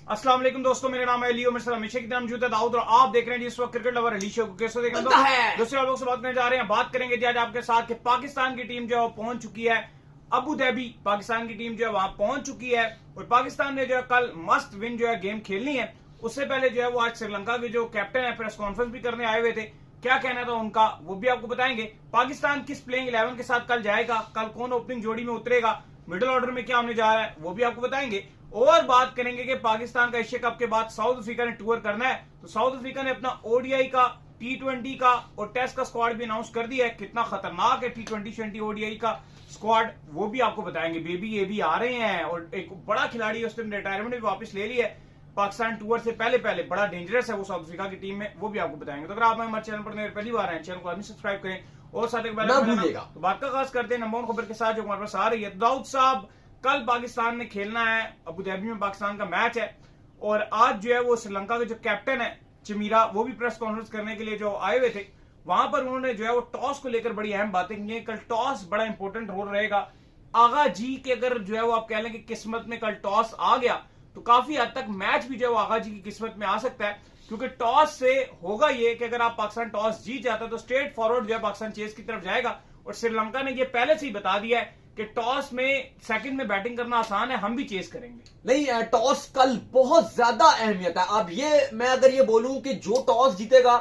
अस्सलाम वालेकुम दोस्तों, मेरा नाम है लियो, मेरे साथ हमेशा की तरह मौजूद है दाऊद और आप देख रहे हैं जी इस वक्त क्रिकेट लवर अली शो को। कैसे देख रहे हैं दूसरे लोगों से बात करने जा रहे हैं। बात करेंगे जी आज आपके साथ कि पाकिस्तान की टीम जो है वो पहुंच चुकी है अबू धाबी। पाकिस्तान की टीम जो है वहां पहुंच चुकी है और पाकिस्तान ने जो है कल मस्ट विन जो है गेम खेलनी है। उससे पहले जो है वो आज श्रीलंका के जो कैप्टन है प्रेस कॉन्फ्रेंस भी करने आए हुए थे। क्या कहना था उनका वो भी आपको बताएंगे। पाकिस्तान किस प्लेइंग 11 के साथ कल जाएगा, कल कौन ओपनिंग जोड़ी में उतरेगा, मिडिल ऑर्डर में क्या होने जा रहा है वो भी आपको बताएंगे। और बात करेंगे कि पाकिस्तान का एशिया कप के बाद साउथ अफ्रीका ने टूर करना है, तो साउथ अफ्रीका ने अपना ओडीआई का, T20 का और टेस्ट का स्क्वाड भी अनाउंस कर दिया है। कितना खतरनाक है T20 ओडीआई का स्क्वाड वो भी आपको बताएंगे। बेबी ये भी आ रहे हैं और एक बड़ा खिलाड़ी है, उसने रिटायरमेंट भी वापस ले लिया है पाकिस्तान टूर से पहले बड़ा डेंजरस है वो साउथ अफ्रीका की टीम में, वो भी आपको बताएंगे। तो अगर आप हमारे चैनल पर पहली बार आए चैनल को आदमी सब्सक्राइब करें और साथ एक भूलिएगा। तो बात का खास करते हैं नंबर 1 खबर के साथ जो हमारे पास आ रही है। दाऊद साहब, कल पाकिस्तान ने खेलना है अबू धाबी में, पाकिस्तान का मैच है और आज जो है वो श्रीलंका के जो कैप्टन है चमीरा वो भी प्रेस कॉन्फ्रेंस करने के लिए जो आए हुए थे। वहां पर उन्होंने जो है वो टॉस को लेकर बड़ी अहम बातें की हैं। कल टॉस बड़ा इंपॉर्टेंट रोल रहेगा। आगा जी के अगर जो है वो आप कह लें कि किस्मत में कल टॉस आ गया तो काफी हद तक मैच भी जो है वो आगा जी की किस्मत में आ सकता है, क्योंकि टॉस से होगा ये कि अगर आप पाकिस्तान टॉस जीत जाता है तो स्ट्रेट फॉरवर्ड जो है पाकिस्तान चेस की तरफ जाएगा। और श्रीलंका ने ये पहले से ही बता दिया है कि टॉस में सेकंड में बैटिंग करना आसान है, हम भी चेस करेंगे। नहीं, टॉस कल बहुत ज्यादा अहमियत है। अब ये मैं अगर ये बोलूं कि जो टॉस जीतेगा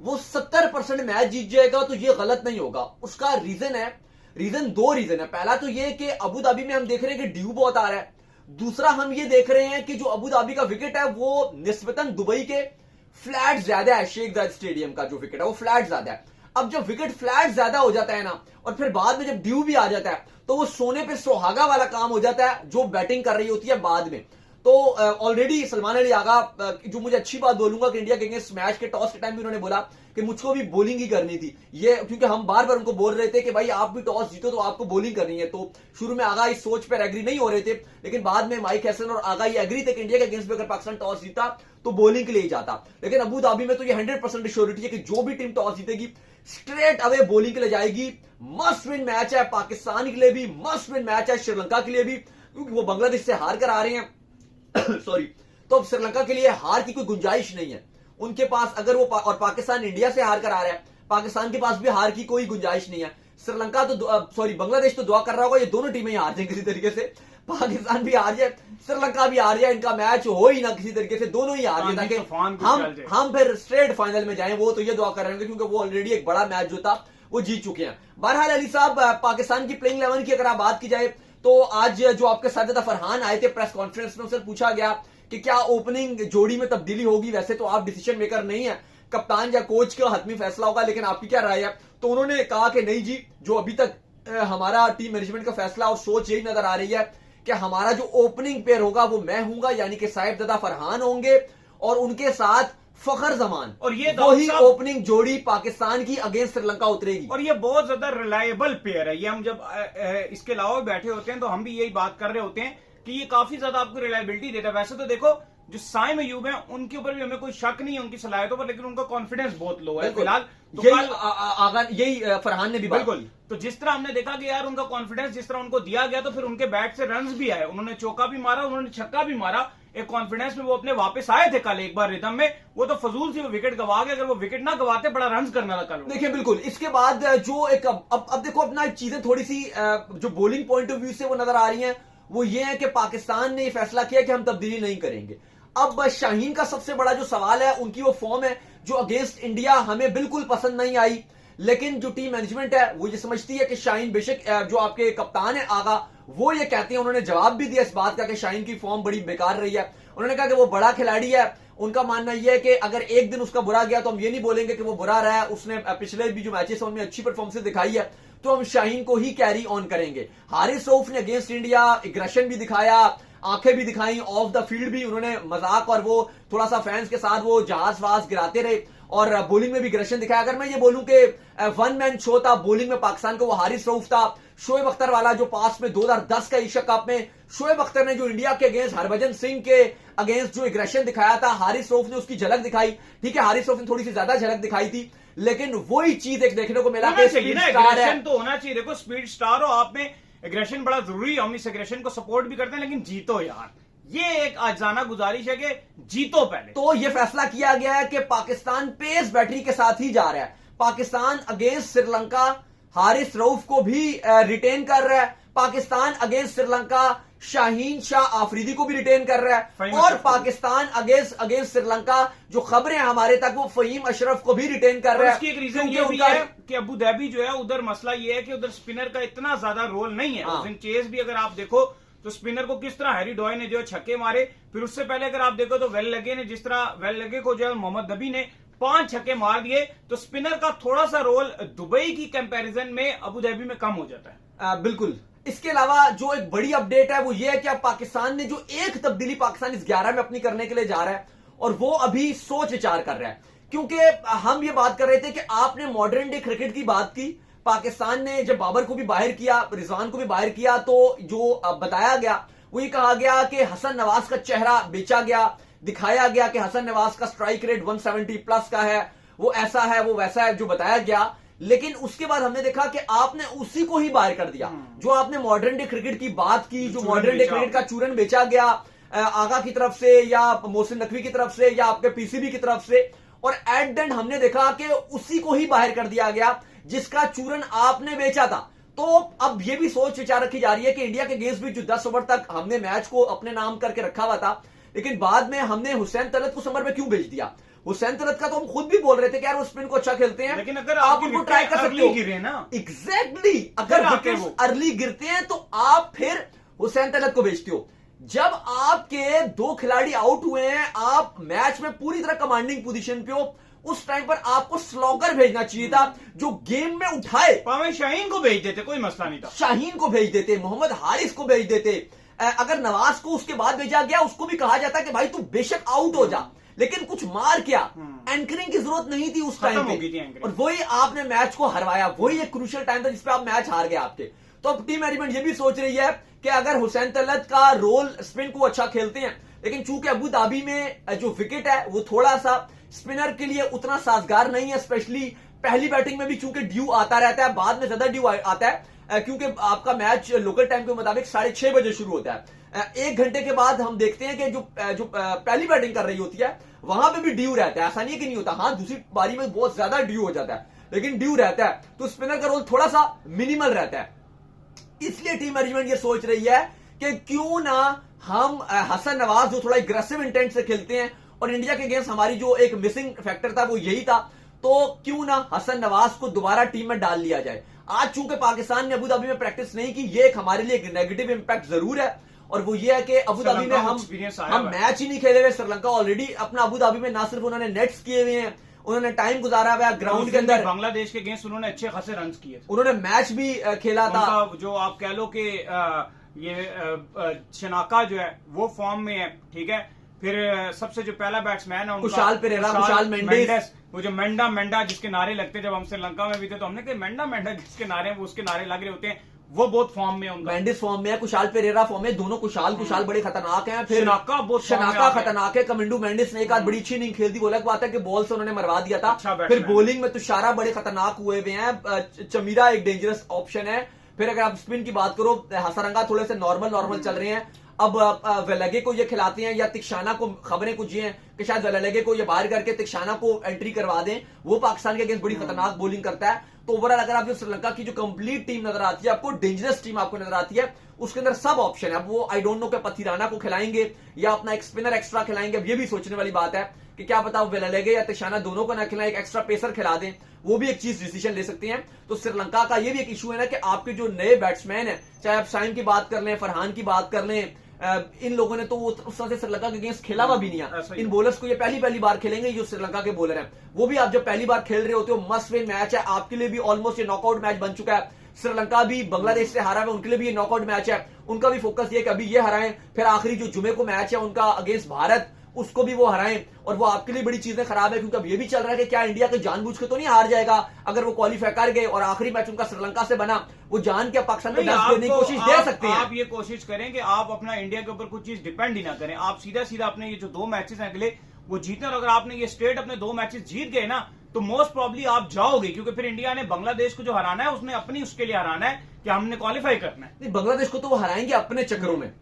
वो 70% मैच जीत जाएगा तो ये गलत नहीं होगा। उसका दो रीजन है। पहला तो ये कि अबू धाबी में हम देख रहे हैं कि ड्यू बहुत आ रहा है। दूसरा हम ये देख रहे हैं कि जो अबू धाबी का विकेट है वो निस्बतन दुबई के फ्लैट ज्यादा है। शेख जायद स्टेडियम का जो विकेट है वो फ्लैट ज्यादा है। अब जब विकेट फ्लैट ज्यादा हो जाता है ना और फिर बाद में जब ड्यू भी आ जाता है तो वो सोने पे सुहागा वाला काम हो जाता है जो बैटिंग कर रही होती है बाद में। तो ऑलरेडी सलमान अली आगा, जो मुझे अच्छी बात बोलूंगा कि इंडिया के अगेंस्ट मैच के टॉस के टाइम भी उन्होंने बोला कि मुझको भी बॉलिंग ही करनी थी ये, क्योंकि हम बार बार उनको बोल रहे थे कि भाई आप भी टॉस जीतो तो आपको बॉलिंग करनी है। तो शुरू में आगा इस सोच पर एग्री नहीं हो रहे थे, लेकिन बाद में माइक हैसन और आगा ये एग्री थे कि इंडिया के अगेंस्ट में अगर पाकिस्तान टॉस जीता तो बॉलिंग के लिए ही जाता। लेकिन अबू धाबी में तो ये 100% श्योरिटी है कि जो भी टीम टॉस जीतेगी स्ट्रेट अवे बॉलिंग के लिए जाएगी। मस्ट विन मैच है पाकिस्तान के लिए भी, मस्ट विन मैच है श्रीलंका के लिए भी, क्योंकि वो बांग्लादेश से हार कर आ रहे हैं सॉरी। तो अब श्रीलंका के लिए हार की कोई गुंजाइश नहीं है उनके पास। अगर वो और पाकिस्तान इंडिया से हार कर आ रहा है, पाकिस्तान के पास भी हार की कोई गुंजाइश नहीं है। श्रीलंका तो बांग्लादेश तो दुआ कर रहा होगा ये दोनों टीमें हार जाए किसी तरीके से, पाकिस्तान भी हार जाए श्रीलंका भी हार जाए, इनका मैच हो ही ना किसी तरीके से, दोनों ही हार जाए ताकि हम फिर स्ट्रेट फाइनल में जाएं। वो तो ये दुआ कर रहे होंगे क्योंकि वो ऑलरेडी एक बड़ा मैच जो था वो जीत चुके हैं। बहरहाल अली साहब, पाकिस्तान की प्लेइंग 11 की अगर आप बात की जाए तो आज जो आपके साथ फरहान आए थे प्रेस कॉन्फ्रेंस में, उनसे पूछा गया कि क्या ओपनिंग जोड़ी में तब्दीली होगी। वैसे तो आप डिसीजन मेकर नहीं है, कप्तान या कोच का हतमी फैसला होगा, लेकिन आपकी क्या राय है। तो उन्होंने कहा कि नहीं जी, जो अभी तक हमारा टीम मैनेजमेंट का फैसला और सोच यही नजर आ रही है कि हमारा जो ओपनिंग पेयर होगा वो मैं हूंगा, यानी कि साहिबजादा फरहान होंगे और उनके साथ फखर जमान, और ये वही ओपनिंग जोड़ी पाकिस्तान की अगेंस्ट श्रीलंका उतरेगी। और ये बहुत ज्यादा रिलायबल पेयर है। ये हम जब इसके अलावा बैठे होते हैं तो हम भी यही बात कर रहे होते हैं कि ये काफी ज्यादा आपको रिलायबिलिटी देता है। वैसे तो देखो जो साइम अयूब है उनके ऊपर भी हमें कोई शक नहीं है उनकी सलाहियतों पर, लेकिन उनका कॉन्फिडेंस बहुत लो है फिलहाल। तो यही फरहान ने भी बिल्कुल, तो जिस तरह हमने देखा कि यार उनका कॉन्फिडेंस जिस तरह उनको दिया गया तो फिर उनके बैट से रन्स भी आए, उन्होंने चौका भी मारा, उन्होंने छक्का भी मारा। एक कॉन्फिडेंस में वो अपने वापस आए थे कल एक बार रिदम में। वो तो फजूल से वो विकेट गवा गए, अगर वो विकेट ना गवाते बड़ा रन करना था कल। देखिए बिल्कुल, इसके बाद जो एक अब देखो अपना चीजें थोड़ी सी जो बॉलिंग पॉइंट ऑफ व्यू से वो नजर आ रही हैं, वो ये है कि पाकिस्तान ने फैसला किया कि हम तब्दीली नहीं करेंगे। अब शाहीन का सबसे बड़ा जो सवाल है, उनकी वो फॉर्म है जो अगेंस्ट इंडिया हमें बिल्कुल पसंद नहीं आई, लेकिन जो टीम मैनेजमेंट है वो ये समझती है कि शाहीन, बेशक जो आपके कप्तान है आगा, वो ये कहते हैं, उन्होंने जवाब भी दिया इस बात का कि शाहीन की फॉर्म बड़ी बेकार रही है। उन्होंने कहा कि वो बड़ा खिलाड़ी है, उनका मानना यह है कि अगर एक दिन उसका बुरा गया तो हम ये नहीं बोलेंगे कि वो बुरा रहा है, उसने पिछले भी जो मैचेस हैं उनमें अच्छी परफॉर्मेंस दिखाई है, तो हम शाहीन को ही कैरी ऑन करेंगे। हारिस रऊफ ने अगेंस्ट इंडिया एग्रेशन भी दिखाया, आंखें भी दिखाई, ऑफ द फील्ड भी उन्होंने मजाक और वो थोड़ा सा फैंस के साथ वो जहाज वहाज गिराते रहे और बॉलिंग में भी एग्रेशन दिखाया। अगर मैं ये बोलूं कि वन मैन शो था बॉलिंग में पाकिस्तान को, वो हारिस रऊफ था। शोएब अख्तर वाला जो पास में 2010 का एशिया कप में शोएब अख्तर ने जो इंडिया के अगेंस्ट हरभजन सिंह के अगेंस्ट जो एग्रेशन दिखाया था, हारिस रऊफ ने उसकी झलक दिखाई। ठीक है, हारिस रऊफ ने थोड़ी सी ज्यादा झलक दिखाई थी, लेकिन वही चीज एक देखने को मिला कि स्पीड स्टार है तो होना चाहिए। देखो स्पीड स्टार हो आप में, एग्रेशन बड़ा जरूरी है, हम इस एग्रेशन को सपोर्ट भी करते हैं, लेकिन जीतो यार, ये एक आजाना गुजारिश है कि जीतो पहले। तो ये फैसला किया गया है कि पाकिस्तान पेस बैटरी के साथ ही जा रहा है। पाकिस्तान अगेंस्ट श्रीलंका हारिस रऊफ को भी रिटेन कर रहा है। पाकिस्तान अगेंस्ट श्रीलंका शाहीन शाह आफरीदी को भी रिटेन कर रहा है। और पाकिस्तान अगेंस्ट श्रीलंका जो खबरें हमारे तक वो फहीम अशरफ को भी रिटेन कर रहा है। इसकी एक रीजन ये भी है कि अबू धाबी जो है उधर मसला ये है कि उधर स्पिनर का इतना ज्यादा रोल नहीं है। उस दिन चेज भी अगर आप देखो तो स्पिनर को किस तरह हैरी डॉय ने जो छक्के मारे, फिर उससे पहले अगर आप देखो तो वेल लगे ने जिस तरह वेल लगे को जो है मोहम्मद नबी ने 5 छक्के मार दिए, तो स्पिनर का थोड़ा सा रोल दुबई की कंपैरिजन में अबू धाबी में कम हो जाता है। बिल्कुल। इसके अलावा जो एक बड़ी अपडेट है वो ये है कि अब पाकिस्तान ने जो एक तब्दीली पाकिस्तान इस 11 में अपनी करने के लिए जा रहा है और वो अभी सोच विचार कर रहा है। क्योंकि हम ये बात कर रहे थे कि आपने मॉडर्न डे क्रिकेट की बात की, पाकिस्तान ने जब बाबर को भी बाहर किया, रिजवान को भी बाहर किया, तो जो बताया गया वो ये कहा गया कि हसन नवाज का चेहरा बेचा गया, दिखाया गया कि हसन नवाज का स्ट्राइक रेट 170 प्लस का है, वो ऐसा है वो वैसा है जो बताया गया। लेकिन उसके बाद हमने देखा कि आपने उसी को ही बाहर कर दिया। जो आपने मॉडर्न डे क्रिकेट की बात की, जो मॉडर्न डे क्रिकेट का चूरन बेचा गया आगा की तरफ से या मोहसिन नकवी की तरफ से या आपके पीसीबी की तरफ से, और एट द एंड हमने देखा कि उसी को ही बाहर कर दिया गया जिसका चूरन आपने बेचा था। तो अब यह भी सोच विचार रखी जा रही है कि इंडिया के अगेंस्ट भी जो 10 ओवर तक हमने मैच को अपने नाम करके रखा हुआ था, लेकिन बाद में हमने हुसैन तलत को समर में क्यों भेज दिया। हुसैन तलत का तो हम खुद भी बोल रहे थे कि यार वो स्पिन को अच्छा खेलते हैं, लेकिन अगर आप उनको ट्राई कर सकते हो। गिरे ना एग्जैक्टली, अगर विकेट्स अर्ली गिरते हैं तो आप फिर हुसैन तलत को भेजते हो। जब आपके 2 खिलाड़ी आउट हुए हैं, आप मैच में पूरी तरह कमांडिंग पोजीशन पे हो, उस टाइम पर आपको स्लॉगर भेजना चाहिए था जो गेम में उठाए। पावे शाहीन को भेज देते, कोई मसला नहीं था। शाहीन को भेज देते, मोहम्मद हारिस को भेज देते। अगर नवाज को उसके बाद भेजा गया, उसको भी कहा जाता कि भाई तू बेशक आउट हो जा, लेकिन कुछ मार क्या, एंकरिंग की जरूरत नहीं थी उस टाइम पे, और वही आपने मैच को हरवाया। वही एक क्रूशियल टाइम था जिसपे आप मैच हार गए आपके। तो अब टीम मैनेजमेंट ये भी सोच रही है कि अगर हुसैन तलत का रोल स्पिन को अच्छा खेलते हैं, लेकिन चूंकि अबू धाबी में जो विकेट है वो थोड़ा सा स्पिनर के लिए उतना साजगार नहीं है, स्पेशली पहली बैटिंग में भी चूंकि ड्यू आता रहता है, बाद में ज्यादा ड्यू आता है क्योंकि आपका मैच लोकल टाइम के मुताबिक 6:30 बजे शुरू होता है। 1 घंटे के बाद हम देखते हैं कि जो पहली बैटिंग कर रही होती है वहां पे भी ड्यू रहता है। ऐसा नहीं है कि नहीं होता, हाँ दूसरी पारी में बहुत ज्यादा ड्यू हो जाता है, लेकिन ड्यू रहता है, तो स्पिनर का रोल थोड़ा सा मिनिमल रहता है। इसलिए टीम मैनेजमेंट ये सोच रही है कि क्यों ना हम हसन नवाज जो थोड़ा एग्रेसिव इंटेंट से खेलते हैं, और इंडिया के अगेंस्ट हमारी जो एक मिसिंग फैक्टर था वो यही था, तो क्यों ना हसन नवाज को दोबारा टीम में डाल लिया जाए। आज चूंकि पाकिस्तान ने अबू धाबी में प्रैक्टिस नहीं की, ये एक हमारे लिए एक नेगेटिव इंपैक्ट जरूर है, और वो ये है कि अबू धाबी में हम मैच ही नहीं खेले हुए। श्रीलंका ऑलरेडी अपना अबू धाबी में ना सिर्फ उन्होंने नेट्स किए हुए हैं, उन्होंने टाइम गुजारा हुआ है ग्राउंड के अंदर। बांग्लादेश के अगेंस्ट उन्होंने अच्छे खासे रन किए, उन्होंने मैच भी खेला था। जो आप कह लो कि ये शनाका जो है वो फॉर्म में है, ठीक है। फिर सबसे जो पहला बैट्समैन है कुशाल पेरेरा, कुशाल मेंडिस, वो जो मेंडा जिसके नारे लगते, जब हम श्रीलंका में भी थे तो हमने कहा मेंडा जिसके नारे हैं वो उसके नारे लग रहे होते हैं, वो बहुत फॉर्म में है उनका। मेंडिस फॉर्म में है, कुशाल पेरेरा फॉर्म में, दोनों कुशाल बड़े खतरनाक हैं। फिर शनाका खतरनाक है। कमिंडू मेंडिस ने एक आध बड़ी अच्छी नहीं खेलती, वो अलग बात है कि बॉल से उन्होंने मरवा दिया था। फिर बॉलिंग में तुषारा बड़े खतरनाक हुए हुए हैं, चमीरा एक डेंजरस ऑप्शन है। फिर अगर आप स्पिन की बात करो, हसरंगा थोड़े से नॉर्मल चल रहे हैं। अब वेलगे को ये खिलाते हैं या तिक्षाना को, खबरें कुछ ये हैं कि शायद वेलगे को ये बाहर करके तिक्षाना को एंट्री करवा दें, वो पाकिस्तान के अगेंस्ट बड़ी खतरनाक बॉलिंग करता है। तो ओवरऑल अगर आप श्रीलंका की जो कंप्लीट टीम नजर आती है आपको, डेंजरस टीम आपको नजर आती है, उसके अंदर सब ऑप्शन है। अब वो आई डोंट नो कि पथिराना को खिलाएंगे या अपना एक स्पिनर एक्स्ट्रा खिलाएंगे, अब ये भी सोचने वाली बात है कि क्या पता वेलगे या तिक्षाना दोनों को ना खिलाएं, एक एक्स्ट्रा पेसर खिला दें, वो भी एक चीज डिसीजन ले सकते हैं। तो श्रीलंका का ये भी एक इशू है ना कि आपके जो नए बैट्समैन है, चाहे आप शाइन की बात कर लें, फरहान की बात कर लें, इन लोगों ने तो उस तरह से श्रीलंका के अगेंस्ट खेला हुआ भी नहीं है। इन बॉलर्स को ये पहली बार खेलेंगे, जो श्रीलंका के बॉलर हैं वो भी आप जब पहली बार खेल रहे होते हो, मस्ट विन मैच है आपके लिए भी, ऑलमोस्ट ये नॉकआउट मैच बन चुका है। श्रीलंका भी बांग्लादेश से हारा है, उनके लिए भी ये नॉकआउट मैच है। उनका भी फोकस ये कि अभी ये हराएं, फिर आखिरी जो जुमे को मैच है उनका अगेंस्ट भारत, उसको भी वो हराएं। और वो आपके लिए बड़ी चीजें खराब है, क्योंकि अब ये भी चल रहा है कि क्या इंडिया के जानबूझ के तो नहीं हार जाएगा अगर वो क्वालिफाई कर गए और आखिरी मैच उनका श्रीलंका से बना, वो जान के पाकिस्तान को दस देने की कोशिश दे सकते हैं। आप ये कोशिश करें कि आप अपना इंडिया के ऊपर कुछ चीज डिपेंड ही ना करें, आप सीधा अपने ये जो 2 मैचेस हैं अगले वो जीतें, और अगर आपने ये स्ट्रेट अपने 2 मैचेस जीत गए ना तो मोस्ट प्रॉब्ली आप जाओगे, क्योंकि फिर इंडिया ने बांग्लादेश को जो हराना है उसने अपनी उसके लिए हराना है कि हमने क्वालिफाई करना है। नहीं, बांग्लादेश को तो वो हराएंगे अपने चक्करों में,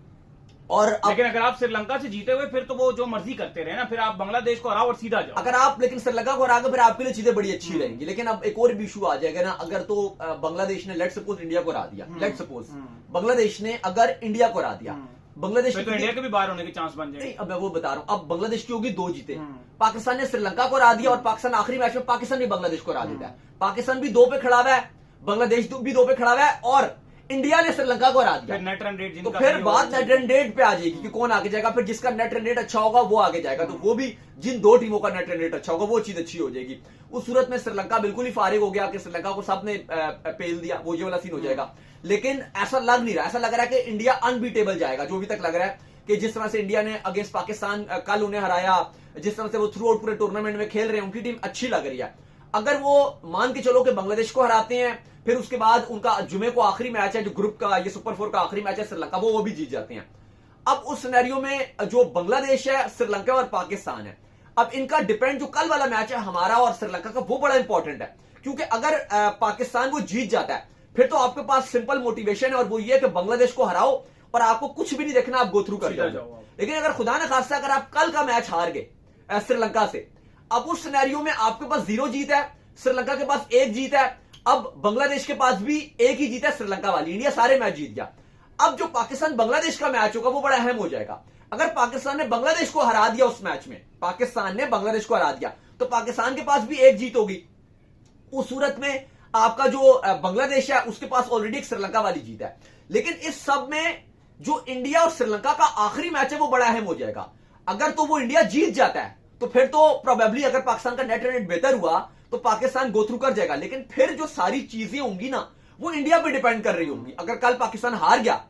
और लेकिन अगर आप श्रीलंका से जीते हुए फिर तो वो जो मर्जी करते रहे ना, फिर आप बांग्लादेश को हराओ और सीधा जाओ। अगर आप लेकिन श्रीलंका को हरा फिर आपके लिए चीजें बड़ी अच्छी रहेंगी। लेकिन अब एक और भी इशू आ जाएगा ना, अगर तो बांग्लादेश ने लेट सपोज इंडिया को हरा दिया, लेट सपोज बांग्लादेश ने अगर इंडिया को हरा दिया, बांग्लादेश तो इंडिया के भी बाहर होने के चांस बन जाएंगे। अब मैं वो बता रहा हूं, अब बांग्लादेश की होगी 2 जीते, पाकिस्तान ने श्रीलंका को हरा दिया और पाकिस्तान आखिरी मैच में पाकिस्तान भी बांग्लादेश को हरा देता है, पाकिस्तान भी 2 पे खड़ा हुआ है, बांग्लादेश भी 2 पे खड़ा हुआ है और इंडिया ने श्रीलंका को हरा दिया, नेट रन रेट तो फिर बात नेट रन रेट पे आ जाएगी कि कौन आगे जाएगा। फिर जिसका नेट रन रेट अच्छा होगा वो आगे जाएगा, तो वो भी जिन 2 टीमों का नेट रन रेट अच्छा होगा वो चीज अच्छी हो जाएगी। उस सूरत में श्रीलंका बिल्कुल ही फारिग हो गया कि श्रीलंका को सबने पेल दिया, वो ये वाला सीन हो जाएगा। लेकिन ऐसा लग नहीं रहा, ऐसा लग रहा है कि इंडिया अनबीटेबल जाएगा। जो अभी तक लग रहा है कि जिस तरह से इंडिया ने अगेंस्ट पाकिस्तान कल उन्हें हराया, जिस तरह से वो थ्रू आउट पूरे टूर्नामेंट में खेल रहे हैं, उनकी टीम अच्छी लग रही है। अगर वो मान के चलो कि बांग्लादेश को हराते हैं, फिर उसके बाद उनका जुमे को आखिरी मैच है जो ग्रुप का, ये सुपर 4 का आखिरी मैच है श्रीलंका, वो भी जीत जाते हैं। अब उस सिनेरियो में जो बांग्लादेश है, श्रीलंका और पाकिस्तान है, अब इनका डिपेंड जो कल वाला मैच है हमारा और श्रीलंका का, वो बड़ा इंपॉर्टेंट है। क्योंकि अगर पाकिस्तान वो जीत जाता है फिर तो आपके पास सिंपल मोटिवेशन है और वो ये कि बांग्लादेश को हराओ और आपको कुछ भी नहीं देखना, आप गो थ्रू कर जाओ। लेकिन अगर खुदा न खास्ता अगर आप कल का मैच हार गए श्रीलंका से, अब उस सिनेरियो में आपके पास 0 जीत है, श्रीलंका के पास 1 जीत है, अब बांग्लादेश के पास भी 1 ही जीत है, श्रीलंका वाली, इंडिया सारे मैच जीत गया। अब जो पाकिस्तान बांग्लादेश का मैच होगा वो बड़ा अहम हो जाएगा। अगर पाकिस्तान ने बांग्लादेश को हरा दिया उस मैच में, पाकिस्तान ने बांग्लादेश को हरा दिया, तो पाकिस्तान के पास भी 1 जीत होगी। उस सूरत में आपका जो बांग्लादेश है उसके पास ऑलरेडी एक श्रीलंका वाली जीत है। लेकिन इस सब में जो इंडिया और श्रीलंका का आखिरी मैच है वो बड़ा अहम हो जाएगा। अगर तो वो इंडिया जीत जाता है तो फिर तो प्रोबेबली अगर पाकिस्तान का नेट रेट बेहतर हुआ तो पाकिस्तान गो थ्रू कर जाएगा। लेकिन फिर जो सारी चीजें होंगी ना वो इंडिया पे डिपेंड कर रही होंगी। अगर कल पाकिस्तान हार गया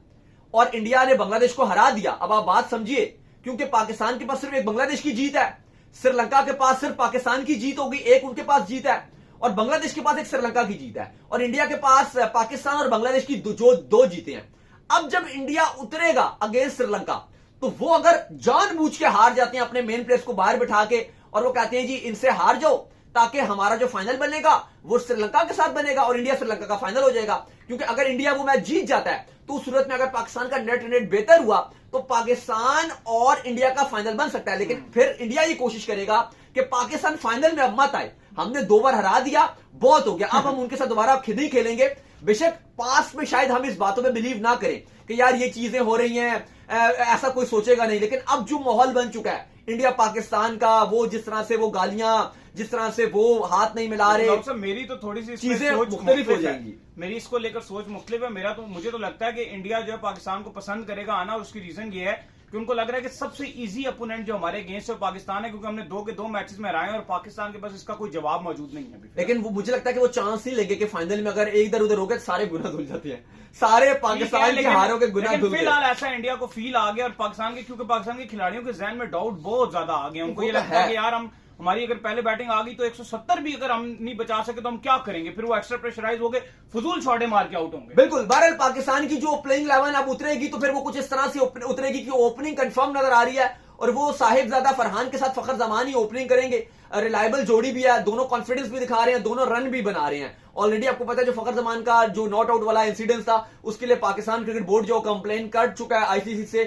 और इंडिया ने बांग्लादेश को हरा दिया, अब आप बात समझिए, क्योंकि पाकिस्तान के पास सिर्फ एक बांग्लादेश की जीत है, श्रीलंका के पास सिर्फ पाकिस्तान की जीत होगी, एक उनके पास जीत है, और बांग्लादेश के पास एक श्रीलंका की जीत है, और इंडिया के पास पाकिस्तान और बांग्लादेश की जो 2 जीते हैं। अब जब इंडिया उतरेगा अगेंस्ट श्रीलंका तो वो अगर जानबूझ के हार जाते हैं अपने मेन प्लेयर्स को बाहर बिठा के और वो कहते हैं जी इनसे हार जाओ ताकि हमारा जो फाइनल बनेगा वो श्रीलंका के साथ बनेगा और इंडिया श्रीलंका का फाइनल हो जाएगा। क्योंकि अगर इंडिया वो मैच जीत जाता है तो उस सूरत में अगर पाकिस्तान का नेट रेट बेहतर हुआ तो पाकिस्तान और इंडिया का फाइनल बन सकता है। लेकिन फिर इंडिया ये कोशिश करेगा कि पाकिस्तान फाइनल में अब मत आए, हमने 2 बार हरा दिया, बहुत हो गया, अब हम उनके साथ दोबारा खुद ही खेलेंगे। बेशक पास्ट में शायद हम इस बातों में बिलीव ना करें कि यार ये चीजें हो रही हैं, ऐसा कोई सोचेगा नहीं, लेकिन अब जो माहौल बन चुका है इंडिया पाकिस्तान का, वो जिस तरह से वो गालियां, जिस तरह से वो हाथ नहीं मिला रहे, मेरी तो थोड़ी सी चीजें मुख्तलिफ हो जाएंगी। मेरी इसको लेकर सोच मुख्तलिफ है। मुझे तो लगता है कि इंडिया जो है पाकिस्तान को पसंद करेगा आना, और उसकी रीजन ये है कि उनको लग रहा है कि सबसे इजी अपोनेंट जो हमारे अगेंस्ट है पाकिस्तान है, क्योंकि हमने 2 के 2 मैचेस में हराए और पाकिस्तान के पास इसका कोई जवाब मौजूद नहीं है अभी। लेकिन वो मुझे लगता है कि वो चांस नहीं लेंगे कि फाइनल में अगर एक इधर उधर हो गए सारे गुना धुल जाते हैं, सारे पाकिस्तान के हारों के गुना धुल गए। फिलहाल ऐसा इंडिया को फील आ गया और पाकिस्तान के, क्योंकि पाकिस्तान के खिलाड़ियों के जहन में डाउट बहुत ज्यादा आ गया। उनको ये लगता है कि यार हमारी अगर पहले बैटिंग आ गई तो 170 भी अगर हम नहीं बचा सके तो हम क्या करेंगे, फिर वो एक्स्ट्रा प्रेशराइज हो गए, फजूल शॉटे मार के आउट होंगे। बिल्कुल, बहरहाल पाकिस्तान की जो प्लेइंग 11 अब उतरेगी तो फिर वो कुछ इस तरह से उतरेगी कि ओपनिंग कंफर्म नजर आ रही है और वो साहिबजादा फरहान के साथ फखर जमान ही ओपनिंग करेंगे। रिलायबल जोड़ी भी है, दोनों कॉन्फिडेंस भी दिखा रहे हैं, दोनों रन भी बना रहे हैं। ऑलरेडी आपको पता है जो फखर जमान का जो नॉट आउट वाला इंसिडेंट था उसके लिए पाकिस्तान क्रिकेट बोर्ड जो कंप्लेन कर चुका है आईसीसी से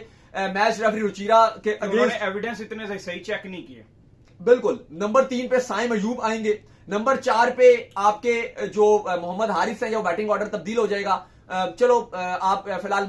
मैच रेफरी रुचिरा के अगेंस्ट। एविडेंस इतने सही चेक नहीं किए। बिल्कुल, नंबर 3 पे साइम अयूब आएंगे, नंबर 4 पे आपके जो मोहम्मद हारिस हैं, जो बैटिंग ऑर्डर तब्दील हो जाएगा। चलो आप फिलहाल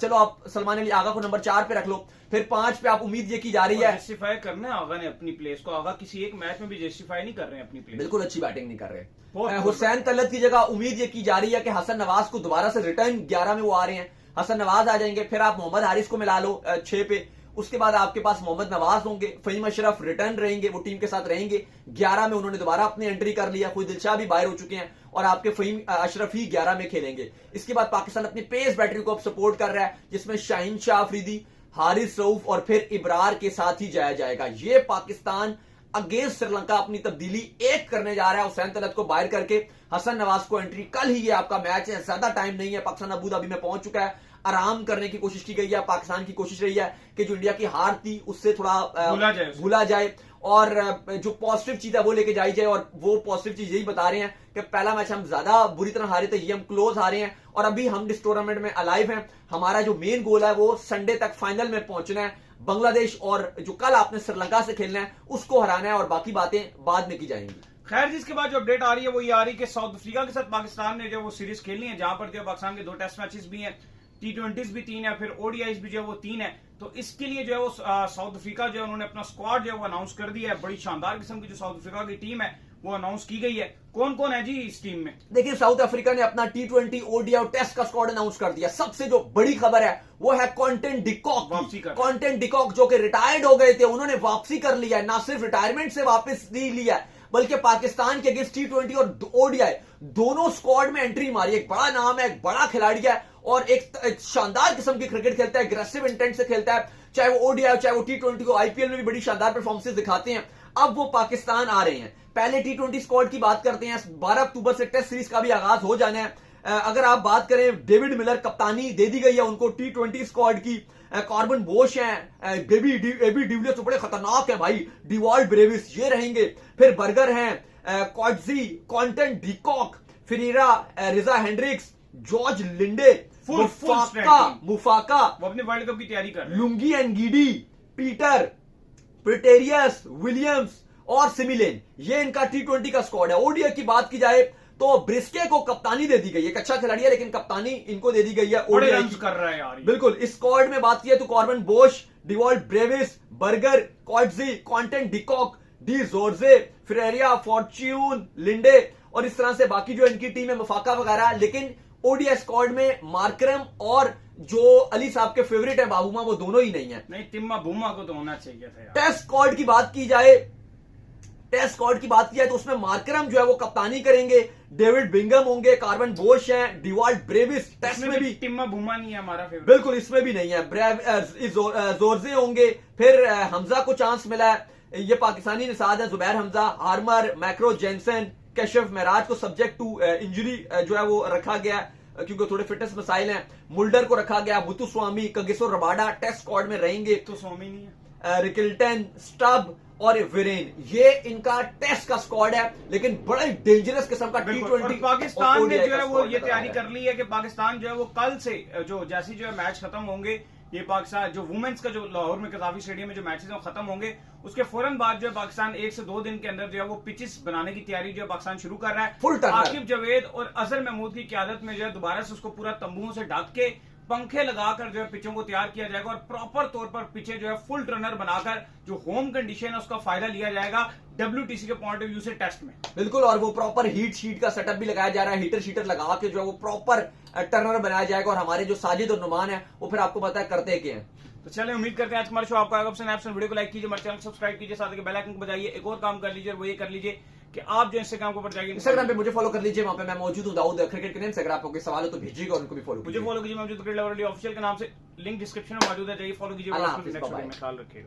चलो आप सलमान अली आगा को नंबर 4 पे रख लो, फिर 5 पे आप उम्मीद ये की जा रही है जस्टिफाई करना है आगा ने अपनी प्लेस को। आगा किसी एक मैच में भी जस्टिफाई नहीं कर रहे हैं अपनी प्लेस, बिल्कुल अच्छी बैटिंग नहीं कर रहे। हुसैन तलत की जगह उम्मीद ये की जा रही है कि हसन नवाज को दोबारा से रिटर्न 11 में वो आ रहे हैं, हसन नवाज आ जाएंगे, फिर आप मोहम्मद हारिस को मिला लो 6 पे, उसके बाद आपके पास मोहम्मद नवाज होंगे, फहीम अशरफ रिटर्न रहेंगे, वो टीम के साथ रहेंगे। 11 में उन्होंने दोबारा अपनी एंट्री कर लिया, खुद दिलशाह भी बाहर हो चुके हैं और आपके फहीम अशरफ ही 11 में खेलेंगे। इसके बाद पाकिस्तान अपनी पेस बैटरी को अब सपोर्ट कर रहा है जिसमें शाहीन शाह अफरीदी, हारिस रऊफ और फिर इब्रार के साथ ही जाया जाएगा। ये पाकिस्तान अगेंस्ट श्रीलंका अपनी तब्दीली एक करने जा रहा है, हुसैन तलत को बाहर करके हसन नवाज को एंट्री। कल ही ये आपका मैच है, ज्यादा टाइम नहीं है, पाकिस्तान अबू धाबी में पहुंच चुका है, आराम करने की कोशिश की गई है। पाकिस्तान की कोशिश रही है कि जो इंडिया की हार थी उससे थोड़ा भूला जाए और जो पॉजिटिव चीज है वो लेके जाई जाए, और वो पॉजिटिव चीज यही बता रहे हैं कि पहला मैच हम ज्यादा बुरी तरह हारे थे, ये हम क्लोज हारे हैं और अभी हम इस टूर्नामेंट में अलाइव हैं। हमारा जो मेन गोल है वो संडे तक फाइनल में पहुंचना है, बांग्लादेश और जो कल आपने श्रीलंका से खेलना है उसको हराना है, और बाकी बातें बाद में की जाएंगी। खैर, जिसके बाद जो अपडेट आ रही है वो ये आ रही है कि साउथ अफ्रीका के साथ पाकिस्तान ने जो वो सीरीज खेलनी है, जहां पर जो पाकिस्तान के 2 टेस्ट मैचेस भी हैं, T20s भी 3 है, फिर ODIs भी जो है वो 3 है। तो इसके लिए जो है वो साउथ अफ्रीका जो है उन्होंने अपना स्क्वाड जो है वो अनाउंस कर दिया है। बड़ी शानदार किस्म की जो साउथ अफ्रीका की टीम है वो अनाउंस की गई है। कौन कौन है जी इस टीम में? देखिए, साउथ अफ्रीका ने अपना T20, ODI और टेस्ट का स्क्वाड अनाउंस कर दिया। सबसे जो बड़ी खबर है वो है क्विंटन डिकॉक वापसी कर। क्विंटन डिकॉक जो कि रिटायर्ड हो गए थे, उन्होंने वापसी कर लिया है। ना सिर्फ रिटायरमेंट से वापस नहीं लिया है, बल्कि पाकिस्तान के अगेंस्ट T20 और ODI दोनों स्क्वाड में एंट्री मारी। एक बड़ा नाम है, एक बड़ा खिलाड़ी है और एक शानदार किस्म की क्रिकेट खेलता है, एग्रेसिव इंटेंट से खेलता है, चाहे वो ODI हो चाहे वो T20 को। IPL में भी बड़ी शानदार परफॉर्मेंसेस दिखाते हैं। अब वो पाकिस्तान आ रहे हैं। पहले T20 स्क्वाड की बात करते हैं। 12 अक्टूबर से टेस्ट सीरीज का भी आगाज हो जाना है। अगर आप बात करें, डेविड मिलर कप्तानी दे दी गई है उनको T20 स्क्वाड की। कॉर्बन बोश हैं, एबी डिविलियर्स तो बड़े खतरनाक हैं भाई, डिवॉल्ट ब्रेविस ये रहेंगे, फिर बर्गर हैं, कॉटजी, क्विंटन डिकॉक, फिरेरा, रिजा हेंड्रिक्स, जॉर्ज लिंडे, मुफाका वो अपने वर्ल्ड कप की तैयारी कर रहे हैं। लुंगी एंगीडी, पीटर प्रिटेरियस, विलियम्स और सिमिलेन, ये इनका T20 का स्क्वाड है। ODI की बात की जाए तो ब्रिस्के को कप्तानी दे दी गई है। एक अच्छा खिलाड़ी है लेकिन कप्तानी इनको दे दी गई है। बड़े ODI रन्स कर रहा है यार। बिल्कुल। इस स्क्वाड में बात की तो Corbin Bosch, Dewald Brevis, Burger, Coetzee, Quinton de, de Zorzi, Ferreira, Fortuin, Linde और इस तरह से बाकी जो इनकी टीम है मुफाका वगैरह। लेकिन ODI स्क्वाड में मार्करम और जो अली साहब के फेवरेट है बाबूमा, वो दोनों ही नहीं है। नहीं, तिम्मा बुमा को तो होना चाहिए था यार। टेस्ट स्क्वाड की बात की जाए तो उसमें मार्करम जो है वो कप्तानी करेंगे, डेविड बिंगम होंगे, कार्बन बोश हैं, डिवॉल्ट ब्रेविस, टेस्ट में भी टिम्मा बुमा नहीं है हमारा फेवरेट। बिल्कुल, इसमें भी नहीं है। जोरजे होंगे, फिर हमजा को चांस मिला है, ये पाकिस्तानी निसाद है, जुबैर हमजा, हार्मर, मैक्रो जेनसन, कैशफ महराज को सब्जेक्ट टू इंजरी जो है वो रखा गया क्योंकि थोड़े फिटनेस मसाइल हैं। मुल्डर को रखा गया, बुतु स्वामी, कगिसो रबाडा टेस्ट स्क्वाड में रहेंगे। तो स्वामी नहीं है, रिकिल्टन, स्टब और विरेन, ये इनका टेस्ट का स्क्वाड है। लेकिन बड़ा डेंजरस किस्म का T20 पाकिस्तान ने जो है वो ये तैयारी कर ली है कि पाकिस्तान जो है वो कल से जो जैसी जो है मैच खत्म होंगे, ये पाकिस्तान जो वुमेन्स का जो लाहौर में कजाफी स्टेडियम में जो मैचेस हैं वो खत्म होंगे, उसके फौरन बाद जो है पाकिस्तान 1 से 2 दिन के अंदर जो है वो पिचेस बनाने की तैयारी जो है पाकिस्तान शुरू कर रहा है। फुल आकिब जावेद और अजहर महमूद की क़यादत में जो है दोबारा से उसको पूरा तंबुओं से ढक के पंखे लगाकर जो है पिचों को तैयार किया जाएगा और प्रॉपर तौर पर पिचे जो है फुल टर्नर बनाकर जो होम कंडीशन है उसका फायदा लिया जाएगा WTC के पॉइंट ऑफ व्यू से टेस्ट में। बिल्कुल, और वो प्रॉपर हीट शीट का सेटअप भी लगाया जा रहा है, हीटर शीटर लगा के जो है वो प्रॉपर टर्नर बनाया जाएगा। और हमारे जो साजिद और नुमान है वो फिर आपको पता है करते क्या है। तो चलिए, उम्मीद करते हैं आज हमारे शो आपको आएगा पसंद। वीडियो को लाइक कीजिए, हमारे चैनल को सब्सक्राइब कीजिए, साथ ही बेल आइकन को बजाइए। एक और काम कर लीजिए, वो ये कर लीजिए कि आप जो इंस्टाग्राम के ऊपर जाइए, इंस्टाग्राम पे मुझे फॉलो कर लीजिए, वहां पे मैं मौजूद हूं, दाऊद क्रिकेट के नेम से। अगर आपको कोई सवाल हो तो भेजिएगा, उनको भी फॉलो मुझे फॉलो कीजिए। मैं क्रिकेट लवर ऑफिशियल के नाम से, लिंक डिस्क्रिप्शन में मौजूद है, जाइए फॉलो कीजिए। ख्याल रखिएगा।